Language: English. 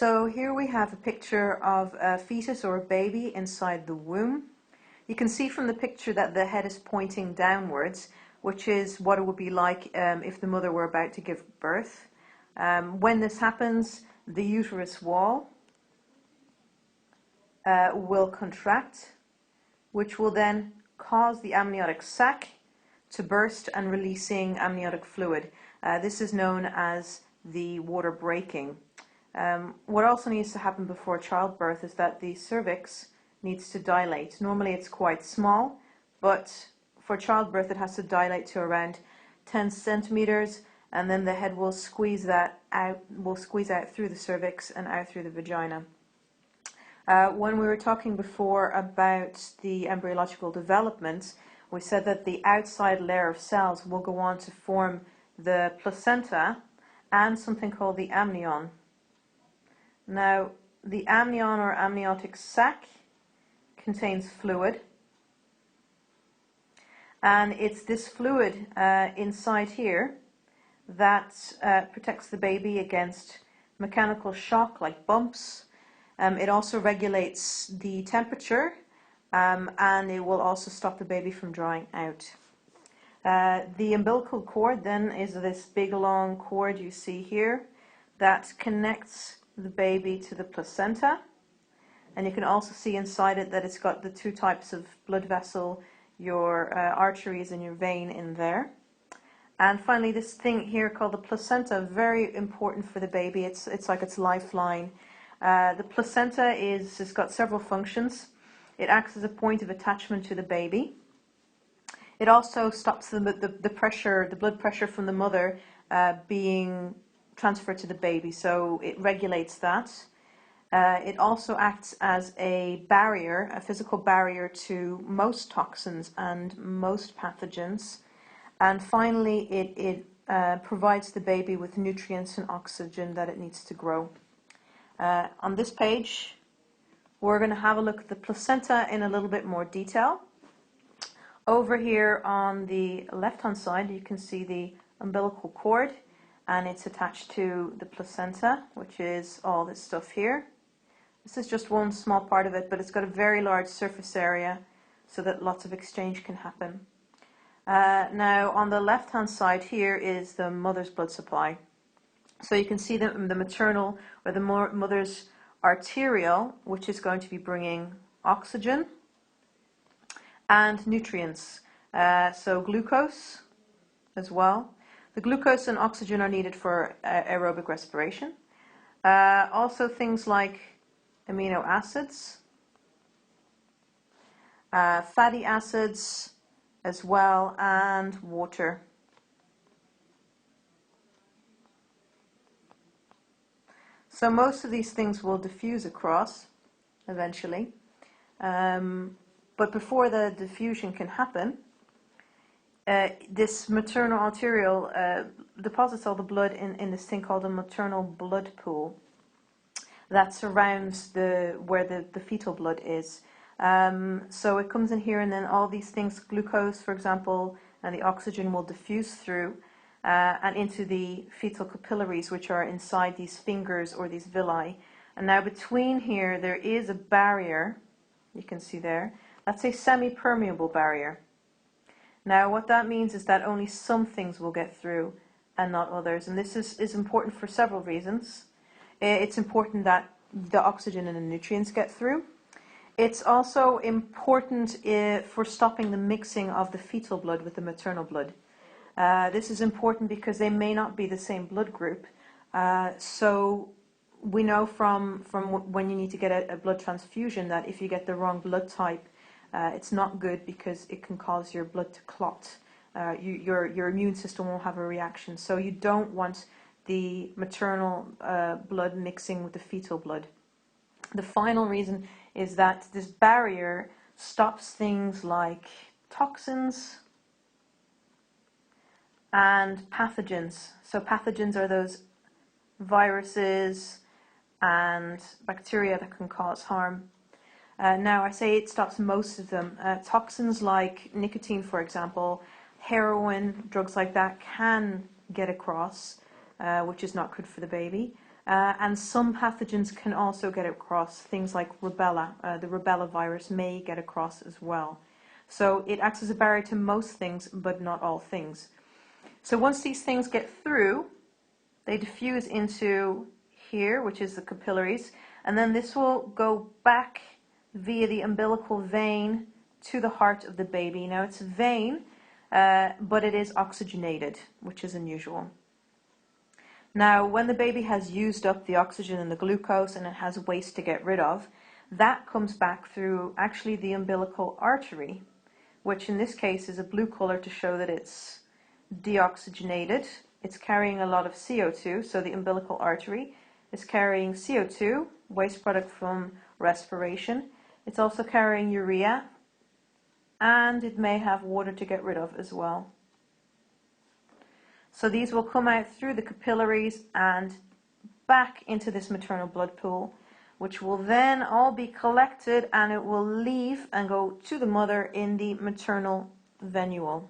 So here we have a picture of a fetus or a baby inside the womb. You can see from the picture that the head is pointing downwards, which is what it would be like if the mother were about to give birth. When this happens, the uterus wall will contract, which will then cause the amniotic sac to burst and releasing amniotic fluid. This is known as the water breaking. What also needs to happen before childbirth is that the cervix needs to dilate. Normally it's quite small, but for childbirth it has to dilate to around 10 centimeters, and then the head will squeeze out through the cervix and out through the vagina. When we were talking before about the embryological development, we said that the outside layer of cells will go on to form the placenta and something called the amnion. Now, the amnion or amniotic sac contains fluid, and it's this fluid inside here that protects the baby against mechanical shock like bumps. It also regulates the temperature, and it will also stop the baby from drying out. The umbilical cord then is this big long cord you see here that connects the baby to the placenta, and you can also see inside it that it's got the two types of blood vessel, your arteries and your vein in there. And finally, this thing here called the placenta, very important for the baby. It's like its lifeline. The placenta has got several functions. It acts as a point of attachment to the baby. It also stops the pressure, the blood pressure from the mother being transferred to the baby, so it regulates that. It also acts as a barrier, a physical barrier to most toxins and most pathogens. And finally, it provides the baby with nutrients and oxygen that it needs to grow. On this page, we're going to have a look at the placenta in a little bit more detail. Over here on the left-hand side, you can see the umbilical cord, and it's attached to the placenta, which is all this stuff here. This is just one small part of it, but it's got a very large surface area so that lots of exchange can happen. Now, on the left-hand side here is the mother's blood supply. So you can see the maternal or the mother's arterial, which is going to be bringing oxygen and nutrients. So glucose as well. The glucose and oxygen are needed for aerobic respiration. Also things like amino acids, fatty acids as well, and water. So most of these things will diffuse across eventually, but before the diffusion can happen, this maternal arterial deposits all the blood in this thing called a maternal blood pool that surrounds where the fetal blood is. So it comes in here, and then all these things, glucose for example, and the oxygen will diffuse through and into the fetal capillaries, which are inside these fingers or these villi. And now between here there is a barrier, you can see there, that's a semi-permeable barrier. Now what that means is that only some things will get through and not others, and this is important for several reasons. It's important that the oxygen and the nutrients get through. It's also important for stopping the mixing of the fetal blood with the maternal blood. This is important because they may not be the same blood group. So we know from when you need to get a blood transfusion that if you get the wrong blood type, it's not good because it can cause your blood to clot. Your immune system won't have a reaction. So you don't want the maternal blood mixing with the fetal blood. The final reason is that this barrier stops things like toxins and pathogens. So pathogens are those viruses and bacteria that can cause harm. Now I say it stops most of them. Toxins like nicotine, for example, heroin, drugs like that can get across. which is not good for the baby. And some pathogens can also get across, things like rubella. The rubella virus may get across as well. So it acts as a barrier to most things, but not all things. So once these things get through, they diffuse into here, which is the capillaries, and then this will go back via the umbilical vein to the heart of the baby. Now it's a vein, but it is oxygenated, which is unusual. Now, when the baby has used up the oxygen and the glucose and it has waste to get rid of, that comes back through actually the umbilical artery, which in this case is a blue color to show that it's deoxygenated. It's carrying a lot of CO2, so the umbilical artery is carrying CO2, waste product from respiration. It's also carrying urea, and it may have water to get rid of as well. So these will come out through the capillaries and back into this maternal blood pool, which will then all be collected and it will leave and go to the mother in the maternal venule.